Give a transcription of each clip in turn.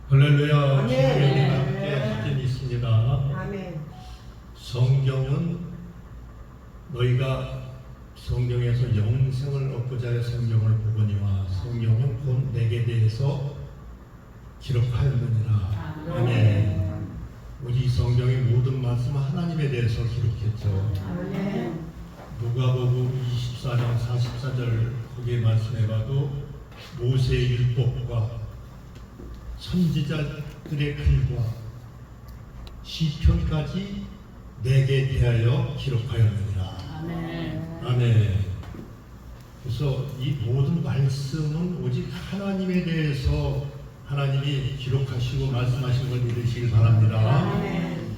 할렐루야. 아멘. 주님과 함께 하긴 있습니다. 아멘. 성경은 너희가 성경에서 영생을 얻고자 해 성경을 보거니와 성경은 곧 내게 대해서 기록하였느니라. 아멘. 우리 성경의 모든 말씀은 하나님에 대해서 기록했죠. 아멘. 누가복음 24장 44절 거기에 말씀해봐도 모세의 율법과 선지자들의 글과 시편까지 내게 대하여 기록하였느니라. 아멘. 아멘. 그래서 이 모든 말씀은 오직 하나님에 대해서 하나님이 기록하시고 말씀하신 걸 믿으시길 바랍니다. 아멘.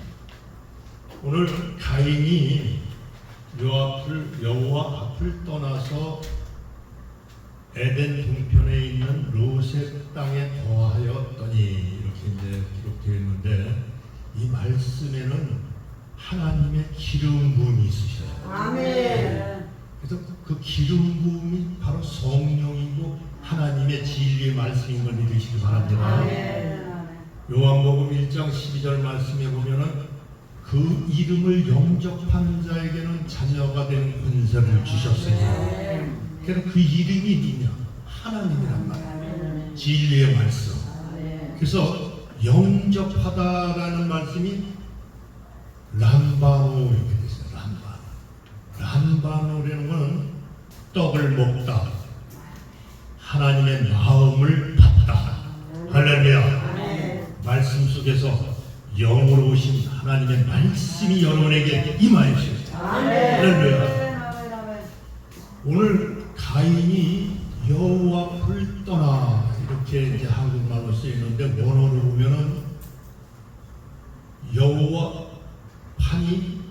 오늘 가인이 여호와 앞을 떠나서 에덴 동편에 있는 롯의 땅에 거하였더니 이렇게 이제 기록되어 있는데 이 말씀에는 하나님의 기름 부음이 있으셔요. 아멘. 그래서 그 기름 부음이 바로 성령이고 하나님의 진리의 말씀인 걸 믿으시기 바랍니다. 아멘. 요한복음 1장 12절 말씀에 보면은 그 이름을 영접한 자에게는 자녀가 되는 권세를 주셨으니 그래서 그 이름이 누구냐? 하나님이란 말이에요. 진리의 말씀. 그래서 영접하다라는 말씀이 람바노 이렇게 됐어요. 람바노라는 것은 떡을 먹다, 하나님의 마음을 받다. 할렐루야. 말씀 속에서 영으로 오신 하나님의 말씀이 여러분에게 임하였습니다. 할렐루야. 오늘 가인이 여호와 앞을 떠나 이렇게 이제 한국말로 쓰여 있는데 원어로 보면은 여호와 판이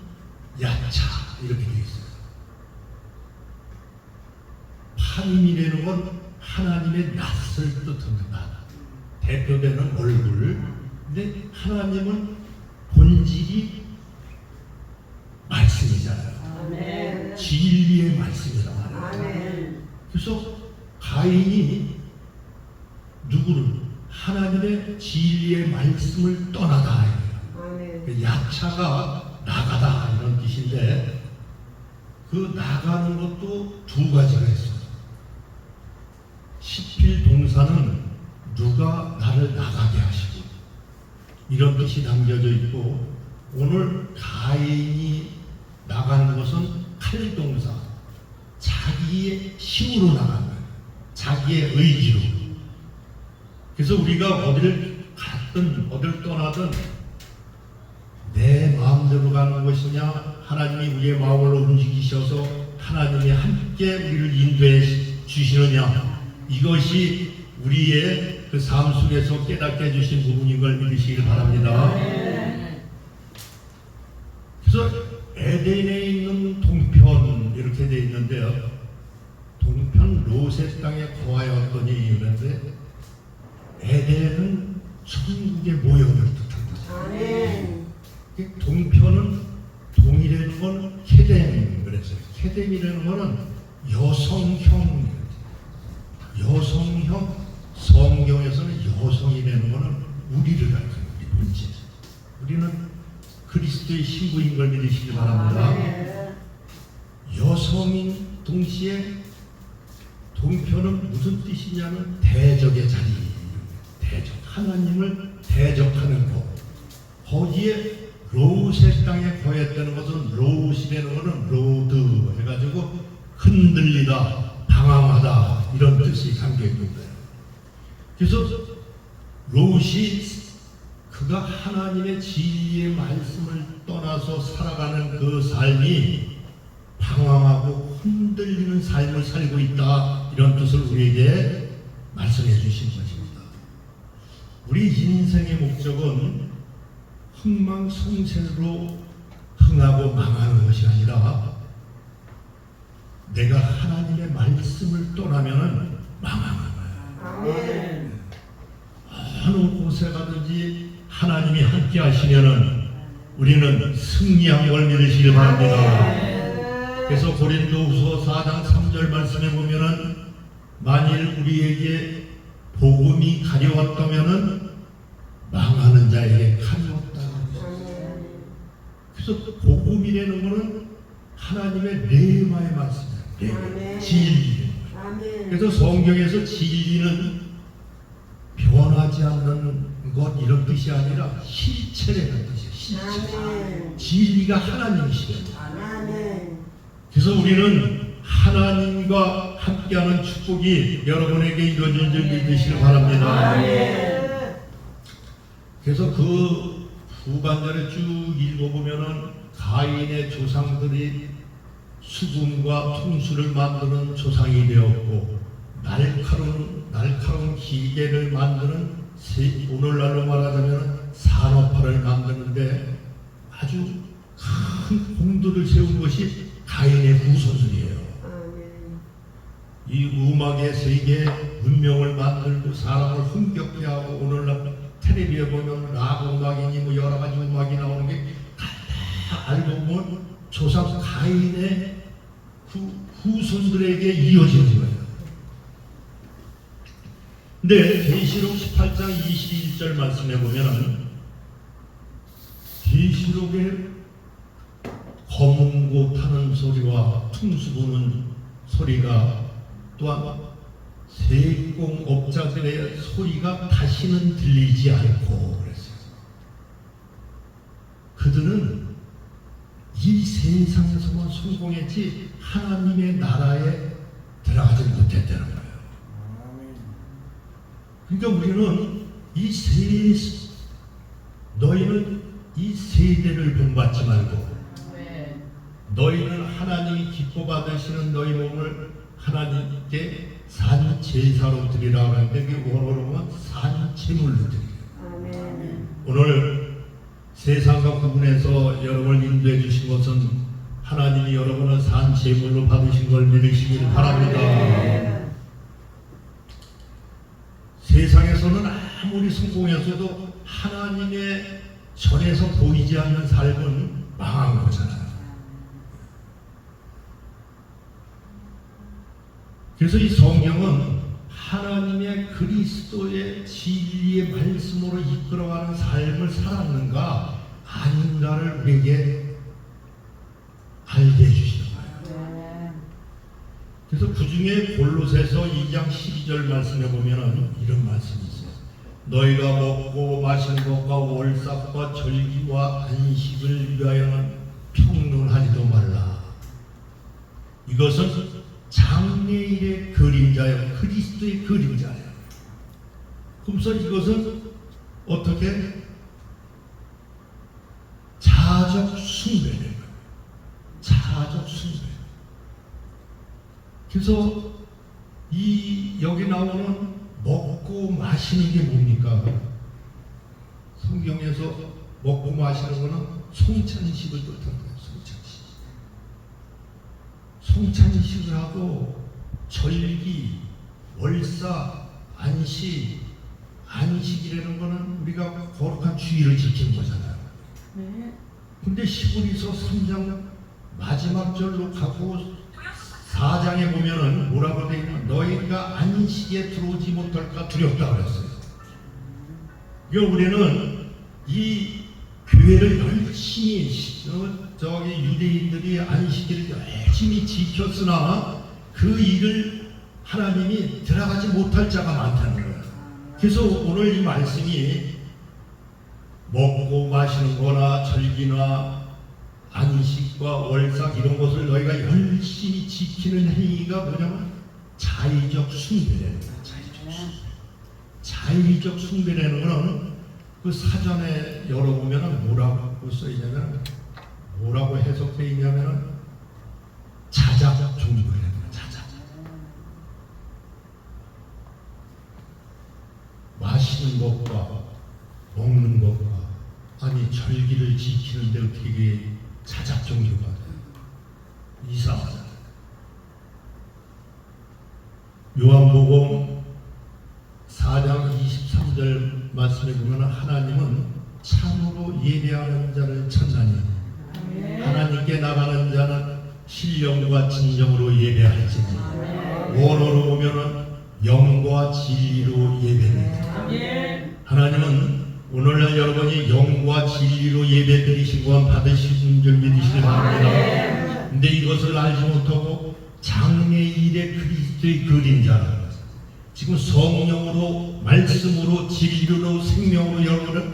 야차 이렇게 되어 있어요. 판임이라는 건 하나님의 낯을 뜻합니다. 대표되는 얼굴. 근데 하나님은 본질이 말씀이잖아요. 아멘. 진리의 말씀이란 말이에요. 아멘. 그래서 가인이 누구를 하나님의 진리의 말씀을 떠나다. 아멘. 야차가 나가다 이런 뜻인데 그 나가는 것도 두 가지가 있어요. 시필 동사는 누가 나를 나가게 하시고 이런 뜻이 담겨져 있고 오늘 가인이 나가는 것은 칼동사 자기의 힘으로 나가는 거예요. 자기의 의지로. 그래서 우리가 어디를 갔든 어디를 떠나든 내 마음대로 가는 것이냐 하나님이 우리의 마음을 움직이셔서 하나님이 함께 우리를 인도해 주시느냐 이것이 우리의 그 삶 속에서 깨닫게 해주신 부분인 걸 믿으시길 바랍니다. 그래서 에덴에 있는 동편 이렇게 되어 있는데요. 동편 롯의 땅에 거하였더니 이러는데 에덴은 천국의 모형을 뜻합니다. 아멘. 동편은 동이라는 건 케뎀 그랬어요. 케뎀이라는 거는 여성형. 성경에서는 여성이라는 거는 우리를 가리켜요. 우리 본질. 우리는 그리스도의 신부인 걸 믿으시기 바랍니다. 여성인 동시에 동편은 무슨 뜻이냐면 대적의 자리. 대적. 하나님을 대적하는 곳. 거기에 롯의 땅에 거했다는 것은 롯이라는 것은 로드 해가지고 흔들리다, 방황하다 이런 뜻이 담겨 있는 거예요. 그래서 롯이 그가 하나님의 진리의 말씀을 떠나서 살아가는 그 삶이 방황하고 흔들리는 삶을 살고 있다 이런 뜻을 우리에게 말씀해 주신 것입니다. 우리 인생의 목적은 흥망성쇠로 흥하고 망하는 것이 아니라 내가 하나님의 말씀을 떠나면은 망하는 거예요. 아멘. 어느 곳에 가든지 하나님이 함께 하시면은 우리는 승리한 걸 믿으시길 바랍니다. 그래서 고린도후서 4장 3절 말씀에 보면은 만일 우리에게 복음이 가려웠다면은 악한 자에게 칼이 없다. 아멘. 그래서 복음이라는 것은 하나님의 레마의 말씀이에요. 레마, 아멘. 진리. 아멘. 그래서 성경에서 진리는 변하지 않는 것 이런 뜻이 아니라 실체라는 뜻이에요. 실체. 아멘. 진리가 하나님이시래요. 아멘. 그래서 우리는 하나님과 함께하는 축복이 여러분에게 이루어진 줄 믿으시길 바랍니다. 아멘. 그래서 그 후반절에 쭉 읽어보면은 가인의 조상들이 수금과 통수를 만드는 조상이 되었고 날카로운 기계를 만드는 오늘날로 말하자면 산업화를 만드는데 아주 큰 공들을 세운 것이 가인의 후손들이에요. 아멘. 이 음악의 세계 문명을 만들고 사람을 흥겹게 하고 오늘날 텔레비에 보면 락 음악이니 뭐 여러 가지 음악이 나오는 게 다 알고 보면 조상 가인의 후손들에게 이어지는 거예요. 근데 계시록 18장 21절 말씀해 보면은 계시록에 검은고 타는 소리와 퉁수 부는 소리가 또한 세공업자들의 소리가 다시는 들리지 않고 그랬어요. 그들은 이 세상에서만 성공했지 하나님의 나라에 들어가지 못했다는 거예요. 그러니까 우리는 너희는 이 세대를 본받지 말고 너희는 하나님이 기뻐 받으시는 너희 몸을 하나님께 산 제사로 드리라고 하는데 그게 원어로 보면 산 제물로 드리래요. 오늘 세상과 구분해서 여러분을 인도해 주신 것은 하나님이 여러분을 산 제물로 받으신 걸 믿으시길 바랍니다. 세상에서는 아무리 성공해서도 하나님의 전에서 보이지 않는 삶은 망한 거잖아요. 그래서 이 성경은 하나님의 그리스도의 진리의 말씀으로 이끌어가는 삶을 살았는가 아닌가를 우리에게 알게 해주시는 거예요. 그래서 그 중에 골로새서 2장 12절 말씀에 보면 이런 말씀이 있어요. 너희가 먹고 마시는 것과 월삭과 절기와 안식을 위하여는 평론하지도 말라. 이것은 장래일의 그림자요, 그리스도의 그림자예요. 그래서 이것은 어떻게 자적 숭배는 거예요. 자적 숭배. 그래서 여기 나오는 먹고 마시는 게 뭡니까? 성경에서 먹고 마시는 거는 송찬식을 뜻하는 거예요. 송찬식을 하고 절기, 월사, 안식이라는 거는 우리가 거룩한 주의를 지키는 거잖아요. 근데 시브리서 3장 마지막 절로 가고 4장에 보면은 뭐라고 되어 있냐? 너희가 안식에 들어오지 못할까 두렵다 그랬어요. 그러니까 우리는 이 교회를 열심히 유대인들이 안식일을 열심히 지켰으나 그 일을 하나님이 들어가지 못할 자가 많다는 거예요. 그래서 오늘 이 말씀이 먹고 마시는 거나 절기나 안식과 월삭 이런 것을 너희가 열심히 지키는 행위가 뭐냐면 자의적 숭배라는 거예요. 자의적 숭배라는 거는 그 사전에 열어보면 뭐라고 써있냐면 뭐라고 해석되어 있냐면 자작 종교라는 거예요. 자작. 마시는 것과 먹는 것과 아니 절기를 지키는데 어떻게 자작 종교가 돼요? 이상하잖아요. 요한복음 4장 23절 말씀에 보면 하나님은 참으로 예배하는 자를 찾나니 하나님께 나가는 자는 신령과 진정으로 예배할지니 원어로 보면은 영과 진리로 예배합니다. 하나님은 오늘날 여러분이 영과 진리로 예배 드리신 것 받으신 줄 믿으시기 바랍니다. 근데 이것을 알지 못하고 장래일의 그리스도의 그림자라는 것을 지금 성령으로 말씀으로 진리로 생명으로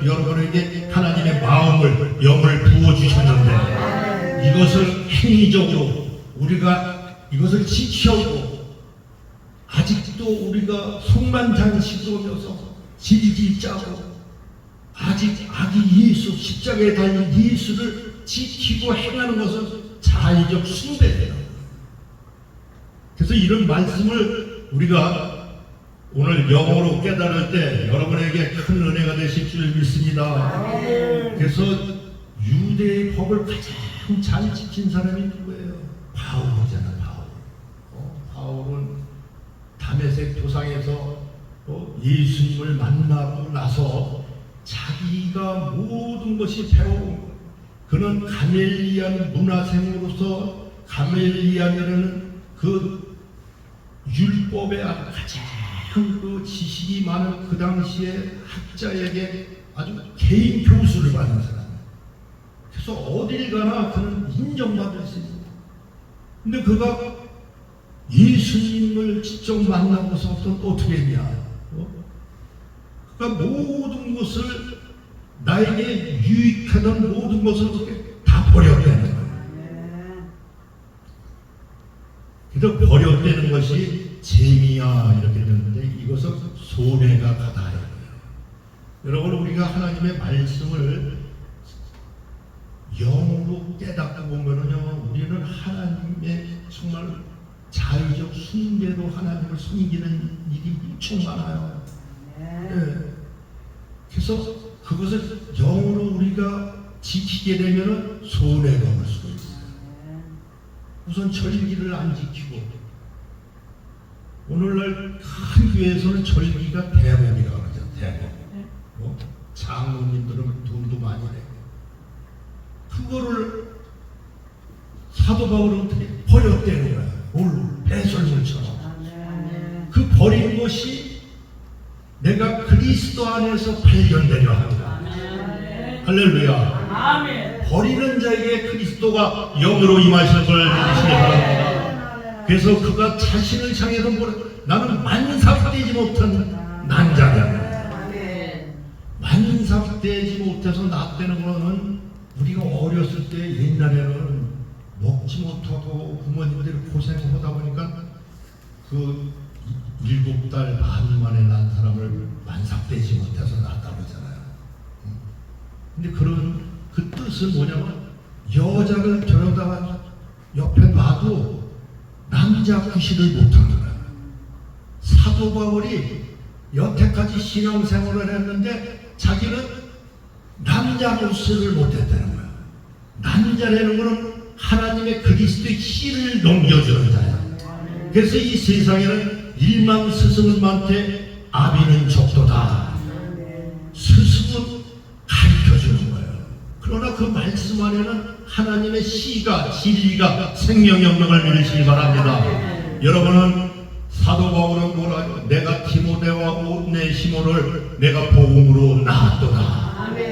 여러분에게 하나님의 마음을 영을 부어주셨는데 이것을 행위적으로 우리가 이것을 지켜오고 아직도 우리가 속만장시도면서 질질 짜고 아직 아기 예수 십자가에 달린 예수를 지키고 행하는 것은 자의적 숭배예요. 그래서 이런 말씀을 우리가 오늘 영어로 깨달을 때 여러분에게 큰 은혜가 되실 줄 믿습니다. 그래서 유대의 법을 가장 잘 지킨 사람이 누구예요? 바울이잖아. 바울은 다메섹 도상에서 예수님을 만나고 나서 자기가 모든 것이 배워온 것. 그는 가멜리안 문화생으로서 가멜리안이라는 그 율법의 가장 그 지식이 많은 그 당시에 학자에게 아주 개인 교수를 받은 사람. 그래서 어딜 가나 그는 인정받을 수 있어요. 근데 그가 예수님을 직접 만나고서 어떻게 했냐? 그러니까 모든 것을 나에게 유익하던 모든 것을 다 버렸다는 거예요. 그래서 버렸다는 것이 재미야 이렇게 되는데 이것은 손해가 가다. 여러분 우리가 하나님의 말씀을 영으로 깨닫고 보면은요 우리는 하나님의 정말 자의적 숭배로 하나님을 섬기는 일이 엄청 많아요. 네. 그래서 그것을 영으로 우리가 지키게 되면 손해가 올 수가 있어요. 우선 절기를 안 지키고 오늘날 큰 교회에서는 절기가 대목이라고 그러죠. 대목. 장로님들은 돈도 많이 내고 그거를 사도 바울은 어떻게 버렸다는 거야. 배설물처럼. 그 버린 것이 내가 그리스도 안에서 발견되려 합니다. 할렐루야. 아멘. 버리는 자에게 그리스도가 영으로 임하시는 걸 믿으시기 바랍니다. 그래서 그가 자신을 향해서 나는 만삭되지 못한 난자냐. 만삭되지 못해서 낫되는 거는 우리가 어렸을 때 옛날에는 먹지 못하고 부모님들이 고생하다 보니까 그 7달 반 만에 난 사람을 만삭되지 못해서 낳았다고 그러잖아요. 근데 그 뜻은 뭐냐면 여자를 데려다가 옆에 놔도 남자 구실을 못한 거야. 사도 바울이 여태까지 신앙생활을 했는데 자기는 남자 구실을 못했다는 거야. 남자라는 거는 하나님의 그리스도의 씨를 넘겨주는 자야. 그래서 이 세상에는 일망 스승은한테 아비는 적도다. 스승은 가르쳐주는 거예요. 그러나 그 말씀 안에는 하나님의 씨가 진리가 생명 영역을 믿으시기 바랍니다. 여러분은 사도 바울은 뭐라요? 내가 디모데와 오네시모를 내가 복음으로 낳았도다.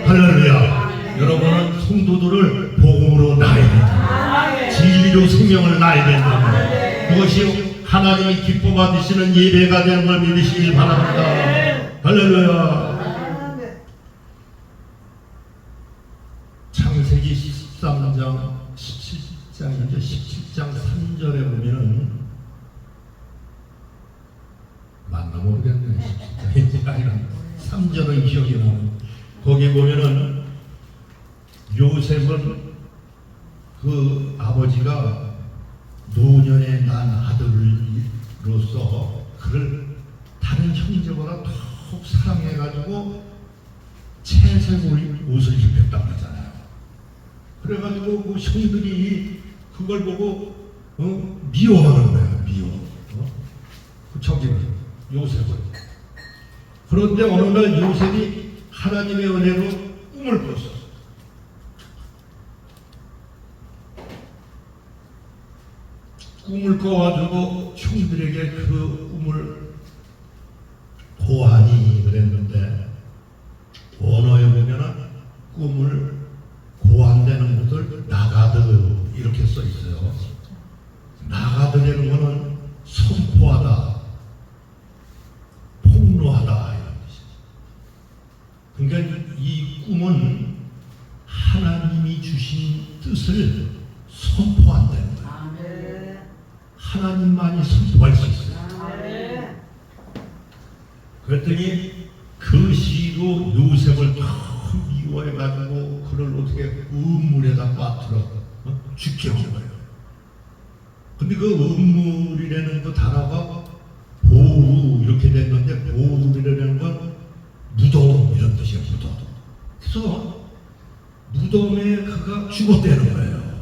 할렐루야. 여러분은 성도들을 복음으로 낳아야 된다. 진리로 생명을 낳아야 된다. 그것이 하나님이 기뻐 받으시는 예배가 되는 걸 믿으시길 바랍니다. 할렐루야. 창세기 13장 17장이죠. 17장 3절에 보면은 맞나 모르겠네. 17장이 아니라 3절은 기억이 나는. 거기 보면은 요셉은 그 아버지가 노년에 난 아들로서 그를 다른 형제보다 더욱 사랑해가지고 채색 옷을 입혔다고 하잖아요. 그래가지고 그 형들이 그걸 보고 미워하는 거예요. 미워. 저기 요셉을. 그런데 어느 날 요셉이 하나님의 은혜로 꿈을 꿨어. 꿈을 꿔가지고 형들에게 그 꿈을 고하니 그랬는데 언어의 그러니까 이 꿈은 하나님이 주신 뜻을 선포한다는 거예요. 아멘. 하나님만이 선포할 수 있어요. 아멘. 그랬더니 그 시로 요셉을 더 미워해가지고 그를 어떻게 음물에다 빠뜨려 죽게 한 거예요. 근데 그 음물이라는 그 단어가 보루 이렇게 됐는데, 보루이라는 건 무덤 이런 뜻이에요. 무덤. 그래서 무덤에 그가 죽었다는 거예요.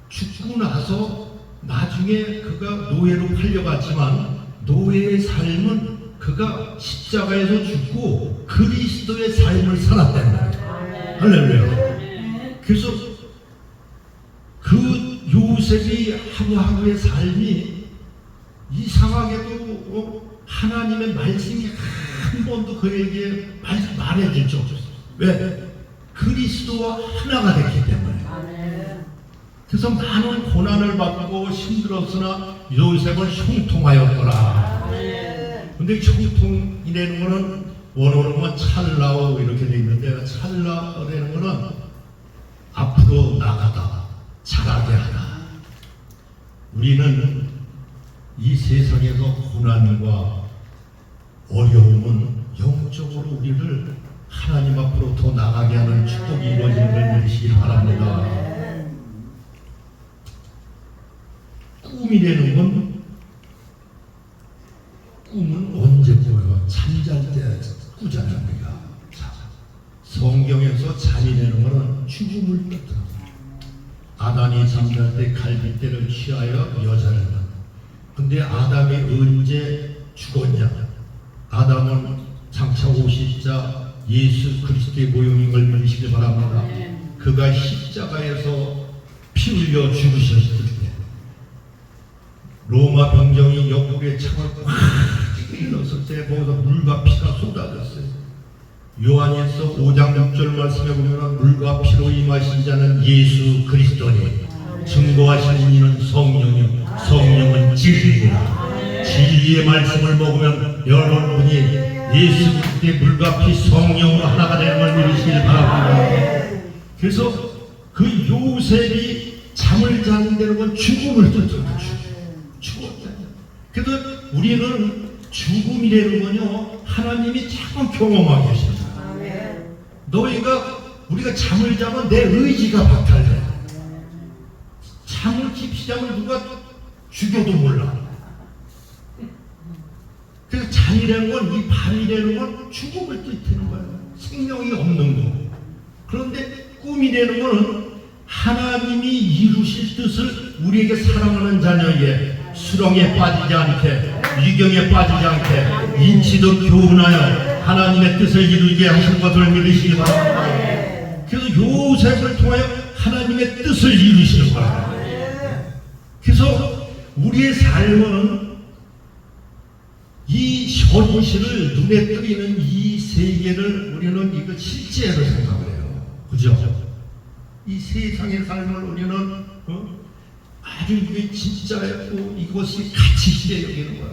죽고 나서 나중에 그가 노예로 팔려갔지만 노예의 삶은 그가 십자가에서 죽고 그리스도의 삶을 살았다는 거예요. 할렐루야. 그래서 그 요셉이 하루하루의 삶이 이상하게도 하나님의 말씀이 한 번도 그에게 말해질 적 없었어요. 왜? 그리스도와 하나가 됐기 때문에. 그래서 많은 고난을 받고 힘들었으나 요셉은 형통하였더라. 근데 형통이라는 거는 원어로는 찰나오 이렇게 돼 있는데, 찰나라는 거는 앞으로 나가다, 자라게 하다. 우리는 이 세상에서 고난과 어려움은 영적으로 우리를 하나님 앞으로 더 나가게 하는 축복이 이루어지는 걸 믿으시길 바랍니다. 꿈이라는 건, 꿈은 언제 꾸요? 잠잘 때 꾸잖아요. 우리가. 성경에서 잠이라는 것은 죽음을 뜻합니다. 아담이 잠잘 때 갈빗대를 취하여 여자를 낳았다. 근데 아담이 언제 죽었냐? 아담은 장차 50자 예수 그리스도의 모형인 걸 믿으시길 바랍니다. 그가 십자가에서 피 흘려 죽으셨을 때 로마 병정이 옆구리에 창을 꽉 찔렀을 때 거기서 물과 피가 쏟아졌어요. 요한일서 5장 6절 말씀에 보면 물과 피로 임하신 자는 예수 그리스도니 증거하시는 이는 성령이요 성령은 진리니라. 진리의 말씀을 먹으면 여러분이 예수 그리스도의 물과 피 성령으로 하나가 되는 걸 믿으시길 바랍니다. 그래서 그 요셉이 잠을 자는다는 건 죽음을 뜻합니다. 죽었다. 그래서 우리는 죽음이라는 건요, 하나님이 자꾸 경험하게 하십니다. 너희가, 우리가 잠을 자면 내 의지가 박탈돼. 잠을 깊이 자면 누가 죽여도 몰라. 그래서 잠이라는 건, 이 밤이라는 건 죽음을 뜻하는 거예요. 생명이 없는 거. 그런데 꿈이라는 거는 하나님이 이루실 뜻을 우리에게 사랑하는 자녀에게 수렁에 빠지지 않게, 위경에 빠지지 않게 인치도 교훈하여 하나님의 뜻을 이루게 하신 것을 믿으시기 바랍니다. 그래서 요셉을 통하여 하나님의 뜻을 이루시는 거예요. 그래서 우리의 삶은 이 현실을 눈에 뜨이는 이 세계를 우리는 이거 실제로 생각을 해요. 그죠? 이 세상의 삶을 우리는 아주 이게 진짜였고 이것이 가치 시대 여기는 거야.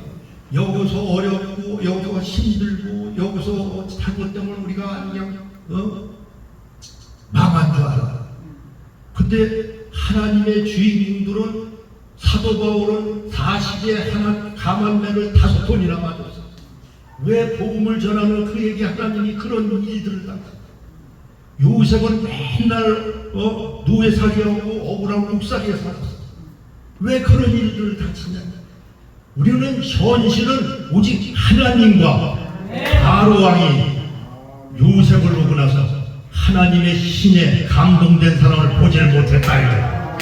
여기서 어렵고 여기서 힘들고 여기서 잘못되면 우리가 그냥 망한 줄 알아. 근데 하나님의 주인공들은, 사도 바울은 40에 하나 가만매를 5번이나 맞았어. 왜 복음을 전하는 그에게 하나님이 그런 일들을 당했어? 요셉은 맨날 노예살이하고 억울한 옥살이에 살았어. 왜 그런 일들을 당치냐? 우리는 현실은 오직 하나님과 바로 왕이 요셉을 보고 나서 하나님의 신에 감동된 사람을 보지를 못했다.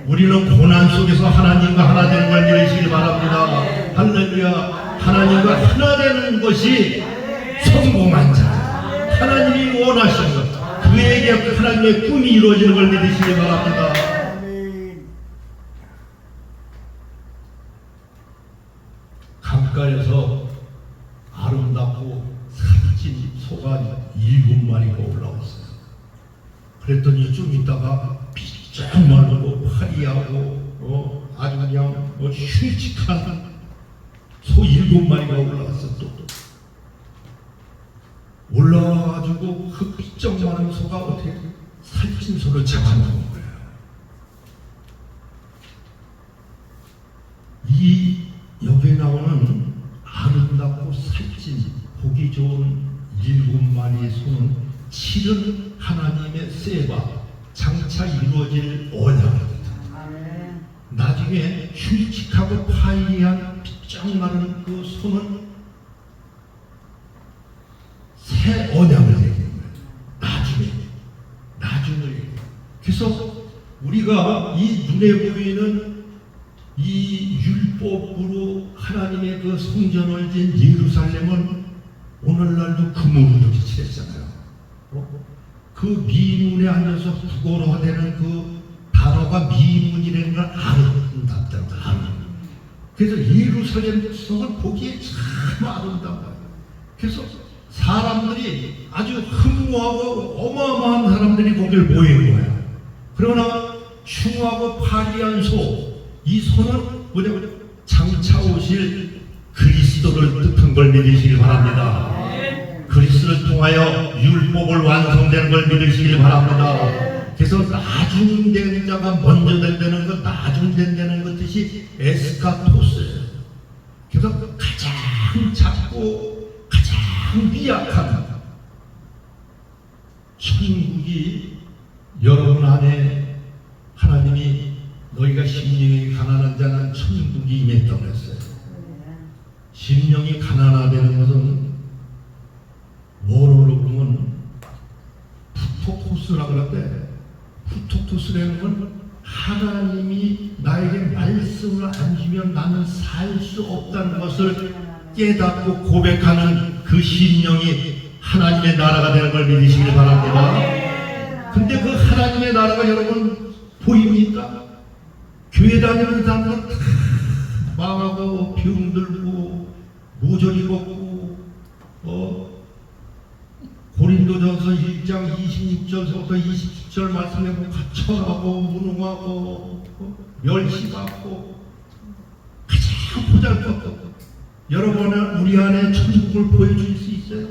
우리는 고난 속에서 하나님과 하나 되는 걸 믿으시기 바랍니다. 할렐루야. 하나님과 하나 되는 것이 성공한 자, 하나님이 원하시는 것, 그에게 하나님의 꿈이 이루어지는 걸 믿으시기 바랍니다. 강가에서 아름답고 살찐 소가 7마리가 올라왔어요. 그랬더니 좀 있다가 비쩍 말고 파리하고 아주 그냥 흉측한 소 7마리가 올라왔어. 또 올라와 그래가지고 그 삐쩍 마른 소가 어떻게 살찐 소를 잡아먹은 거예요. 이 여기에 나오는 아름답고 살찐 보기 좋은 7마리의 소는 실은 하나님의 쇠와 장차 이루어질 언약을 나중에 흉측하고 파이리한 삐쩍 마른 그 소는 새 언약을 얘기하는 거예요. 나중에. 그래서 우리가 이 눈에 보이는 이 율법으로 하나님의 그 성전을 진 예루살렘은 오늘날도 금으로 칠했잖아요. 그 미문에 앉아서 부고로화되는 그 단어가 미문이라는 걸 아름답다고 하는. 그래서 예루살렘 성을 보기에 참 아름다워요. 그래서 사람들이 아주 흠모하고 어마어마한 사람들이 거길 모이는 거예요. 그러나 흉하고 파리한 소, 이 소는 뭐냐면 장차 오실 그리스도를 뜻한 걸 믿으시길 바랍니다. 그리스도를 통하여 율법을 완성되는 걸 믿으시길 바랍니다. 그래서 나중된 자가 먼저 된다는 것, 나중된다는 것 뜻이 에스카토스예요. 그래서 가장 작고 가장 미약한 천국이 여러분 안에 하나님이 너희가 심령이 가난한 자는 천국이 임했다고 했어요. 심령이 가난하다는 것은 원어로 보면 푸토토스라고 그러는데, 푸토토스라는 건 하나님이 나에게 말씀을 안 주면 나는 살 수 없다는 것을 깨닫고 고백하는 그 심령이 하나님의 나라가 되는 걸 믿으시길 바랍니다. 근데 그 하나님의 나라가 여러분 보입니까? 교회 다니는 사람은 다 망하고 병들고 모조리 벗고 고린도전서 1장 26절부터 27절 말씀에 보면 가천하고 무능하고 멸시받고 가장 보잘것없고. 여러분은 우리 안에 천국을 보여줄 수 있어요?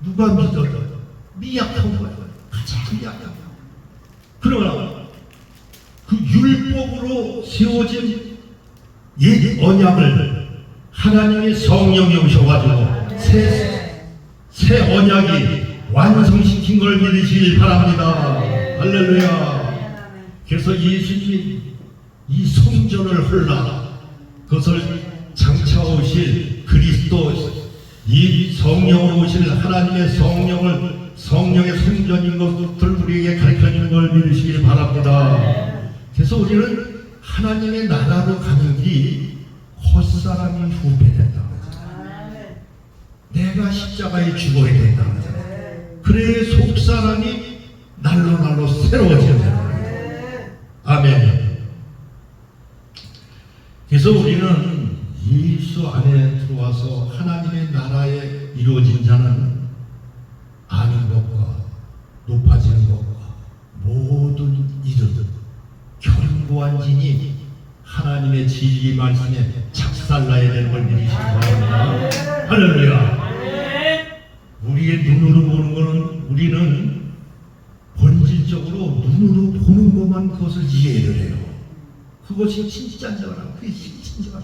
누가 믿어요? 미약한 거예요. 가장 미약한 거예요. 그러나 그 율법으로 세워진 옛 언약을 하나님의 성령이 오셔가지고 새 언약이 완성시킨 걸 믿으시길 바랍니다. 할렐루야. 그래서 예수님이 이 성전을 헐라, 그것을 장차 오실 그리스도 이 성령으로 오실 하나님의 성령의 성전인 것을 우리에게 가르쳐주는 걸 믿으시길 바랍니다. 그래서 우리는 하나님의 나라로 가는 길이 헛사람이 후패된다. 내가 십자가에 죽어야 된다. 그래 속사람이 날로 새로워져야 된다. 아멘. 그래서 우리는 예수 안에 들어와서 하나님의 나라에 이루어진 자는 아는 것과 높아지는 것과 모든 일은 견고한 진이 하나님의 진리 말씀에 작살나야 되는 걸 믿으시기 바랍니다. 할렐루야. 우리의 눈으로 보는 것은 우리는 본질적으로 눈으로 보는 것만 그것을 이해를 해요. 그것이 진짜인 줄 알아. 그게 진짜인 줄 알아.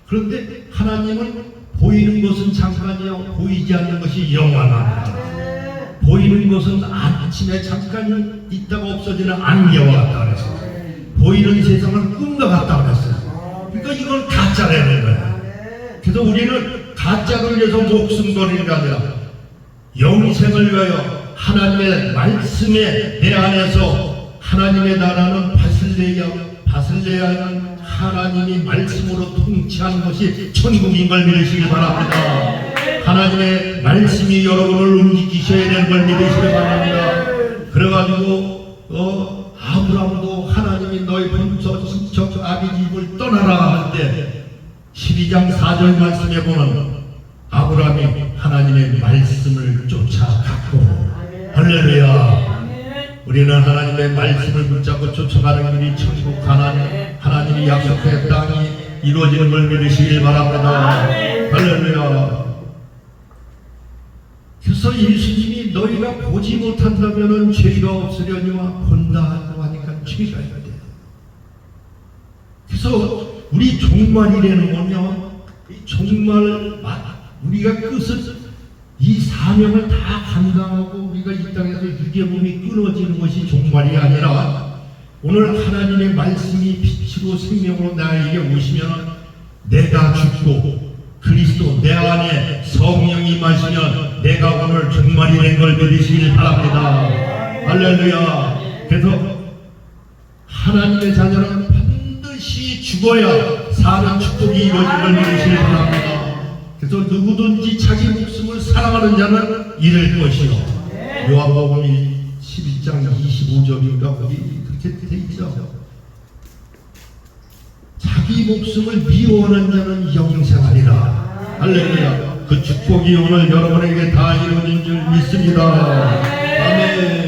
그런데 하나님은 보이는 것은 잠깐이요, 보이지 않는 것이 영원합니다. 보이는 것은 아침에 잠깐 있다가 없어지는 안개와 같다 그랬어요. 보이는 세상은 꿈과 같다 그랬어요. 그러니까 이걸 가짜라는 거예요. 그래서 우리는 가짜를 위해서 목숨 걸리는 게 아니라 영생을 위하여 하나님의 말씀에 내 안에서 하나님의 나라는 바슬레야는 하나님이 말씀으로 통치하는 것이 천국인 걸 믿으시길 바랍니다. 하나님의 말씀이 여러분을 움직이셔야 되는 걸 믿으시길 바랍니다. 그래가지고 아브라함도 하나님이 너희 본처 친척 아비 집을 떠나라 할 때 12장 4절 말씀에 보면 아브라함이 하나님의 말씀을 쫓아갔고, 할렐루야. 우리는 하나님의 말씀을 붙잡고 쫓아가는 길이 천국 가나안, 하나님이 약속한 땅이 이루어지는 걸 믿으시길 바랍니다. 할렐루야. 그래서 예수님이 이 너희가 보지 못한다면은 죄가 없으려니와 본다고 하니까 죄가 있대. 그래서 우리 종말이라는 건요, 정말 우리가 끝을 이 사명을 다 감당하고 우리가 이 땅에서 유괴범이 끊어지는 것이 종말이 아니라 오늘 하나님의 말씀이 빛으로 생명으로 나에게 오시면 내가 죽고 그리스도 내 안에 성령이 임하시면 내가 오늘 종말이 된 걸 믿으시길 바랍니다. 할렐루야. 그래서 하나님의 자녀는 반드시 죽어야 사는 축복이 이루어질 걸 믿으시길 바랍니다. 그래서 누구든지 자기 목숨을 사랑하는 자는 잃을 것이요. 요한복음 11장 25절인가 거기 그렇게 돼 있죠. 자기 목숨을 미워하는 자는 영생하리라. 할렐루야. 그 축복이 오늘 여러분에게 다 이루어진 줄 믿습니다. 아멘.